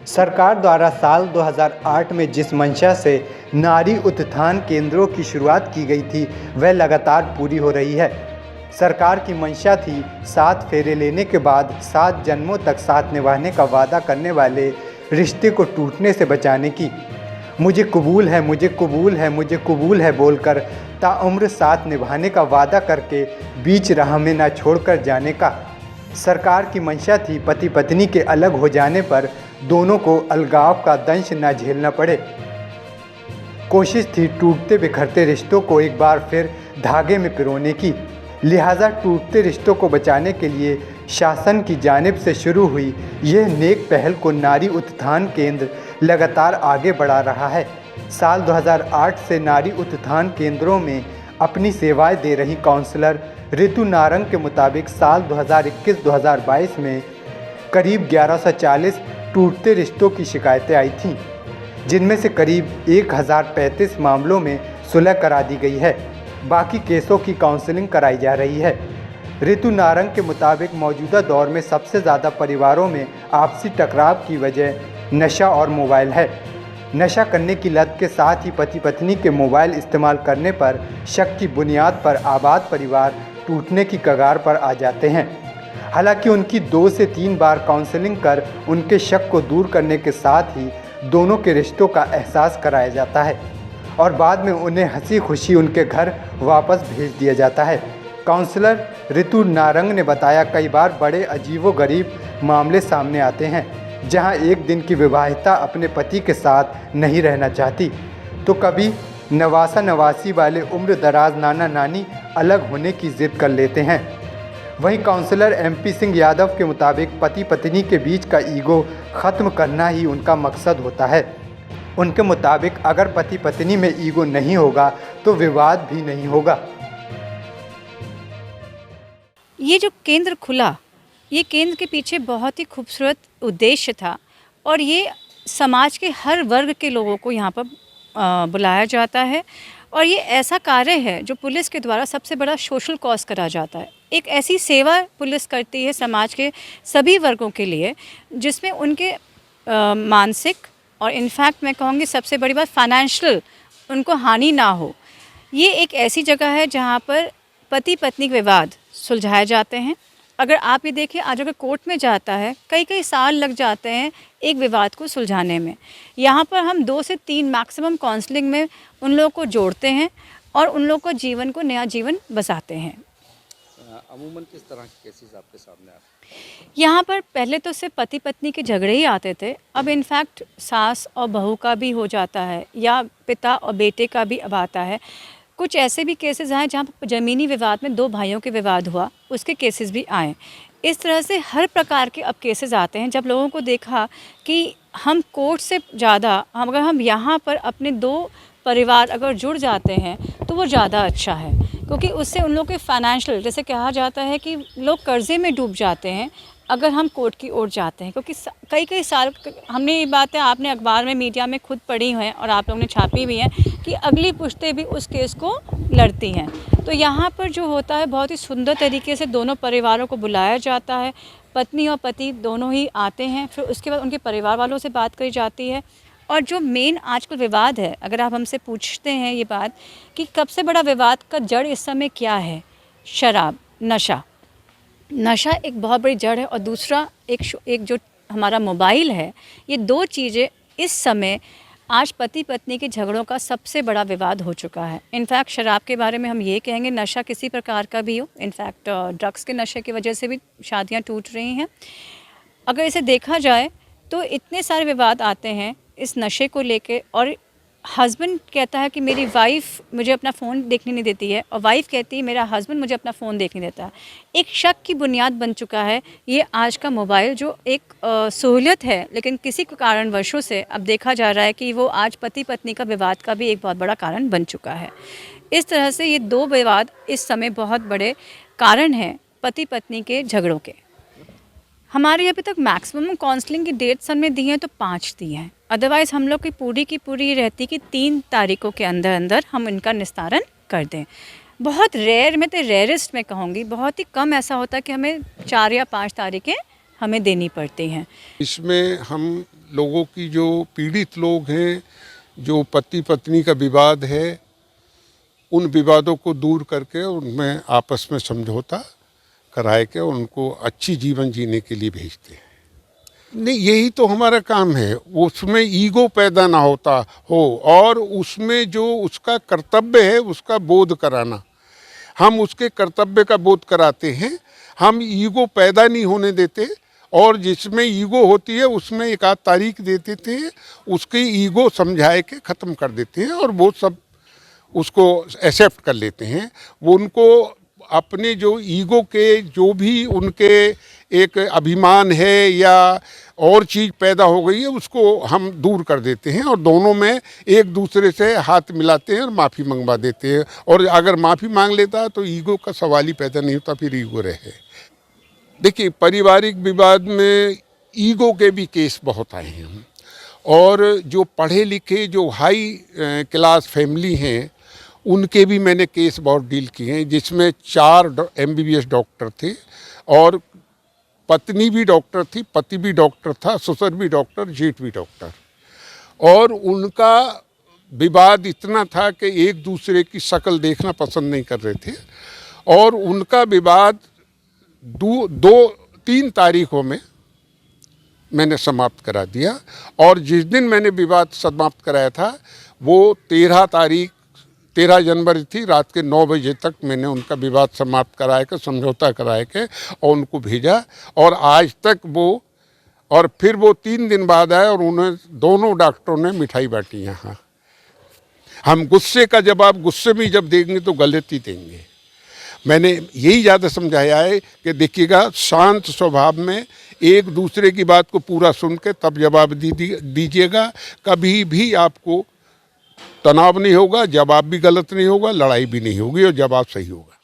सरकार द्वारा साल 2008 में जिस मंशा से नारी उत्थान केंद्रों की शुरुआत की गई थी वह लगातार पूरी हो रही है। सरकार की मंशा थी 7 फेरे लेने के बाद 7 जन्मों तक साथ निभाने का वादा करने वाले रिश्ते को टूटने से बचाने की। मुझे कबूल है, मुझे कबूल है, मुझे कबूल है बोलकर ताउम्र साथ निभाने का वादा करके बीच राह में ना छोड़कर जाने का। सरकार की मंशा थी पति पत्नी के अलग हो जाने पर दोनों को अलगाव का दंश न झेलना पड़े। कोशिश थी टूटते बिखरते रिश्तों को एक बार फिर धागे में पिरोने की। लिहाजा टूटते रिश्तों को बचाने के लिए शासन की जानिब से शुरू हुई यह नेक पहल को नारी उत्थान केंद्र लगातार आगे बढ़ा रहा है। साल 2008 से नारी उत्थान केंद्रों में अपनी सेवाएं दे रही काउंसलर ऋतु नारंग के मुताबिक साल 2021-2022 में करीब 1140 टूटते रिश्तों की शिकायतें आई थीं, जिनमें से करीब 1035 मामलों में सुलह करा दी गई है। बाकी केसों की काउंसलिंग कराई जा रही है। ऋतु नारंग के मुताबिक मौजूदा दौर में सबसे ज़्यादा परिवारों में आपसी टकराव की वजह नशा और मोबाइल है। नशा करने की लत के साथ ही पति पत्नी के मोबाइल इस्तेमाल करने पर शक की बुनियाद पर आबाद परिवार टूटने की कगार पर आ जाते हैं। हालांकि उनकी 2 से 3 बार काउंसलिंग कर उनके शक को दूर करने के साथ ही दोनों के रिश्तों का एहसास कराया जाता है और बाद में उन्हें हंसी खुशी उनके घर वापस भेज दिया जाता है। काउंसलर ऋतु नारंग ने बताया, कई बार बड़े अजीबोगरीब मामले सामने आते हैं जहां एक दिन की विवाहिता अपने पति के साथ नहीं रहना चाहती, तो कभी नवासा नवासी वाले उम्र दराज नाना नानी अलग होने की जिद कर लेते हैं। वहीं काउंसलर MP सिंह यादव के मुताबिक पति पत्नी के बीच का ईगो ख़त्म करना ही उनका मकसद होता है। उनके मुताबिक अगर पति पत्नी में ईगो नहीं होगा तो विवाद भी नहीं होगा। ये जो केंद्र खुला, ये केंद्र के पीछे बहुत ही खूबसूरत उद्देश्य था और ये समाज के हर वर्ग के लोगों को यहाँ पर बुलाया जाता है और ये ऐसा कार्य है जो पुलिस के द्वारा सबसे बड़ा सोशल कॉज करा जाता है। एक ऐसी सेवा पुलिस करती है समाज के सभी वर्गों के लिए जिसमें उनके मानसिक और इनफैक्ट मैं कहूँगी सबसे बड़ी बात फाइनेंशियल उनको हानि ना हो। ये एक ऐसी जगह है जहाँ पर पति पत्नी के विवाद सुलझाए जाते हैं। अगर आप ये देखिए, आज अगर कोर्ट में जाता है कई साल लग जाते हैं एक विवाद को सुलझाने में। यहाँ पर हम 2 से 3 मैक्सिमम काउंसलिंग में उन लोगों को जोड़ते हैं और उन लोगों को जीवन को नया जीवन बसाते हैं। अमूमन किस तरह के केसेस आपके सामने आते हैं? यहाँ पर पहले तो सिर्फ पति पत्नी के झगड़े ही आते थे, अब इनफैक्ट सास और बहू का भी हो जाता है या पिता और बेटे का भी अब आता है। कुछ ऐसे भी केसेस आए जहाँ ज़मीनी विवाद में 2 भाइयों के विवाद हुआ, उसके केसेस भी आए। इस तरह से हर प्रकार के अब केसेस आते हैं। जब लोगों को देखा कि हम कोर्ट से ज़्यादा अगर हम यहाँ पर अपने 2 परिवार अगर जुड़ जाते हैं तो वो ज़्यादा अच्छा है, क्योंकि उससे उन लोगों के फाइनेंशियल, जैसे कहा जाता है कि लोग कर्ज़े में डूब जाते हैं अगर हम कोर्ट की ओर जाते हैं, क्योंकि कई साल हमने ये बातें आपने अखबार में मीडिया में खुद पढ़ी हैं और आप लोगों ने छापी भी हैं कि अगली पुश्तें भी उस केस को लड़ती हैं। तो यहाँ पर जो होता है बहुत ही सुंदर तरीके से दोनों परिवारों को बुलाया जाता है, पत्नी और पति दोनों ही आते हैं, फिर उसके बाद उनके परिवार वालों से बात करी जाती है। और जो मेन आजकल विवाद है, अगर आप हमसे पूछते हैं ये बात कि सबसे बड़ा विवाद का जड़ इस समय क्या है, शराब, नशा एक बहुत बड़ी जड़ है और दूसरा एक जो हमारा मोबाइल है। ये 2 चीज़ें इस समय आज पति पत्नी के झगड़ों का सबसे बड़ा विवाद हो चुका है। इनफैक्ट शराब के बारे में हम ये कहेंगे, नशा किसी प्रकार का भी हो, इनफैक्ट ड्रग्स के नशे की वजह से भी शादियां टूट रही हैं। अगर इसे देखा जाए तो इतने सारे विवाद आते हैं इस नशे को लेके, और हस्बैंड कहता है कि मेरी वाइफ़ मुझे अपना फ़ोन देखने नहीं देती है और वाइफ़ कहती है मेरा हस्बैंड मुझे अपना फ़ोन देखने देता है। एक शक की बुनियाद बन चुका है ये आज का मोबाइल, जो एक सहूलियत है लेकिन किसी कारणवशों से अब देखा जा रहा है कि वो आज पति पत्नी का विवाद का भी एक बहुत बड़ा कारण बन चुका है। इस तरह से ये 2 विवाद इस समय बहुत बड़े कारण हैं पति पत्नी के झगड़ों के। हमारे अभी तक मैक्सिमम काउंसलिंग की डेट्स हमने दी हैं तो 5 दी हैं, अदरवाइज़ हम लोग की पूरी रहती कि 3 तारीखों के अंदर हम इनका निस्तारण कर दें। बहुत रेयर में तो रेयरेस्ट में कहूँगी, बहुत ही कम ऐसा होता है कि हमें 4 या 5 तारीखें हमें देनी पड़ती हैं। इसमें हम लोगों की, जो पीड़ित लोग हैं, जो पति पत्नी का विवाद है, उन विवादों को दूर करके उनमें आपस में समझौता कराए के उनको अच्छी जीवन जीने के लिए भेजते हैं। नहीं, यही तो हमारा काम है, उसमें ईगो पैदा ना होता हो और उसमें जो उसका कर्तव्य है उसका बोध कराना। हम उसके कर्तव्य का बोध कराते हैं, हम ईगो पैदा नहीं होने देते, और जिसमें ईगो होती है उसमें एक आध तारीख दे देते हैं, उसकी ईगो समझाए के ख़त्म कर देते हैं और वो सब उसको एक्सेप्ट कर लेते हैं। वो उनको अपने जो ईगो के जो भी उनके एक अभिमान है या और चीज़ पैदा हो गई है उसको हम दूर कर देते हैं और दोनों में एक दूसरे से हाथ मिलाते हैं और माफ़ी मंगवा देते हैं। और अगर माफ़ी मांग लेता है तो ईगो का सवाल ही पैदा नहीं होता, फिर ईगो रहे। देखिए, पारिवारिक विवाद में ईगो के भी केस बहुत आए हैं, और जो पढ़े लिखे जो हाई क्लास फैमिली हैं उनके भी मैंने केस बहुत डील किए हैं, जिसमें 4 MBBS डॉक्टर थे और पत्नी भी डॉक्टर थी, पति भी डॉक्टर था, ससुर भी डॉक्टर, जेठ भी डॉक्टर, और उनका विवाद इतना था कि एक दूसरे की शक्ल देखना पसंद नहीं कर रहे थे, और उनका विवाद 2-3 तारीखों में मैंने समाप्त करा दिया। और जिस दिन मैंने विवाद समाप्त कराया था वो 13 जनवरी थी, रात के 9 बजे तक मैंने उनका विवाद समाप्त कराए के, समझौता कराए के और उनको भेजा। और आज तक वो, और फिर वो 3 दिन बाद आए और उन्हें दोनों डॉक्टरों ने मिठाई बांटी यहाँ। हम गुस्से का जवाब गुस्से में जब देंगे तो गलत ही देंगे। मैंने यही ज़्यादा समझाया है कि देखिएगा, शांत स्वभाव में एक दूसरे की बात को पूरा सुन के तब जवाब दीजिएगा। कभी भी आपको तनाव नहीं होगा, जवाब भी गलत नहीं होगा, लड़ाई भी नहीं होगी और जवाब सही होगा।